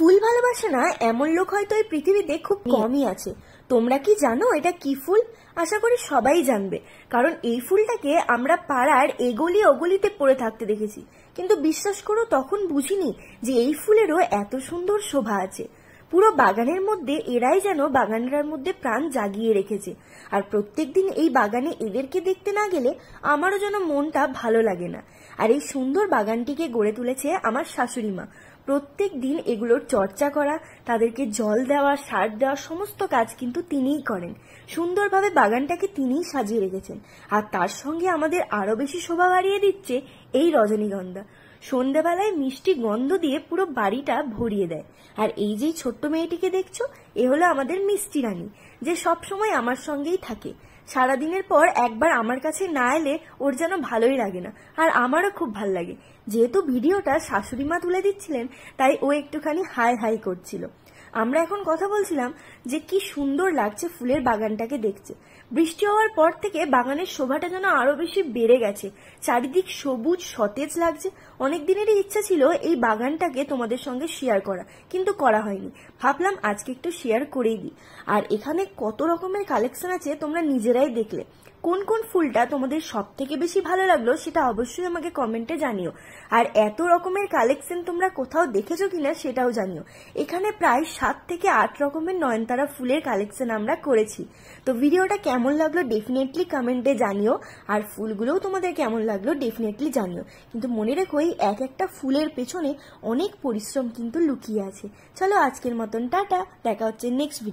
ফুল ভালোবাসে না এমন লোক হয়তো এই পৃথিবীতে খুব কমই আছে। তোমরা কি জানো এটা কি ফুল? আশা করি সবাই জানবে, কারণ এই ফুলটাকে আমরা পাড়ার এগলি ওগলিতে পড়ে থাকতে দেখেছি। কিন্তু বিশ্বাস করো, তখন বুঝিনি যে এই ফুলেরও এত সুন্দর শোভা আছে। পুরো বাগানের মধ্যে এরাই যেন বাগানটার মধ্যে প্রাণ জাগিয়ে রেখেছে। আর প্রত্যেকদিন এই বাগানে এদেরকে দেখতে না গেলে আমারও যেন মনটা ভালো লাগে না। আর এই সুন্দর বাগানটিকে গড়ে তুলেছে আমার শাশুড়ি মা। প্রত্যেক দিন এগুলোর চর্চা করা, তাদেরকে জল দেওয়া, সার দেওয়া, সমস্ত কাজ কিন্তু তিনিই করেন। সুন্দরভাবে বাগানটাকে তিনিই সাজিয়ে রেখেছেন। আর তার সঙ্গে আমাদের আরো বেশি শোভা বাড়িয়ে দিচ্ছে এই রজনীগন্ধা। সন্ধ্যাবেলায় মিষ্টি গন্ধ দিয়ে পুরো বাড়িটা ভরিয়ে দেয়। আর এই যে ছোট্ট মেয়েটিকে দেখছো, এ হলো আমাদের মিষ্টি রানী, যে সব সময় আমার সঙ্গেই থাকে। সারাদিনের পর একবার আমার কাছে না এলে ওর যেন ভালোই লাগে না। আর আমারও খুব ভাল লাগে। যেহেতু ভিডিওটা শাশুড়ি মা তুলে দিচ্ছিলেন, তাই ও একটুখানি হাই হাই করছিল। আমরা এখন কথা বলছিলাম যে কি সুন্দর লাগছে ফুলের বাগানটাকে দেখতে। বৃষ্টি হওয়ার পর থেকে বাগানের শোভাটা যেন আরো বেশি বেড়ে গেছে। চারিদিক সবুজ সতেজ লাগছে। অনেক দিনেরই ইচ্ছা ছিল এই বাগানটাকে তোমাদের সঙ্গে শেয়ার করা, কিন্তু করা হয়নি। ভাবলাম আজকে একটু শেয়ার করেই দিই। আর এখানে কত রকমের কালেকশন আছে তোমরা নিজেরাই দেখলে। কোন কোন ফুলটা তোমাদের সব থেকে বেশি ভালো লাগলো সেটা অবশ্যই আমাকে কমেন্টে জানিও। আর এত রকমের কালেকশন তোমরা কোথাও দেখেছো কিনা সেটাও জানিও। এখানে প্রায় 7 থেকে 8 রকমের নয়নতারা ফুলের কালেকশন আমরা করেছি। তো ভিডিওটা কেমন লাগলো ডেফিনেটলি কমেন্টে জানিও। আর ফুলগুলোও তোমাদের কেমন লাগলো ডেফিনেটলি জানিও। কিন্তু মনে রেখো, এই এক একটা ফুলের পেছনে অনেক পরিশ্রম কিন্তু লুকিয়ে আছে। চলো আজকের মতন টাটা, দেখা হচ্ছে নেক্সট ভিডিও।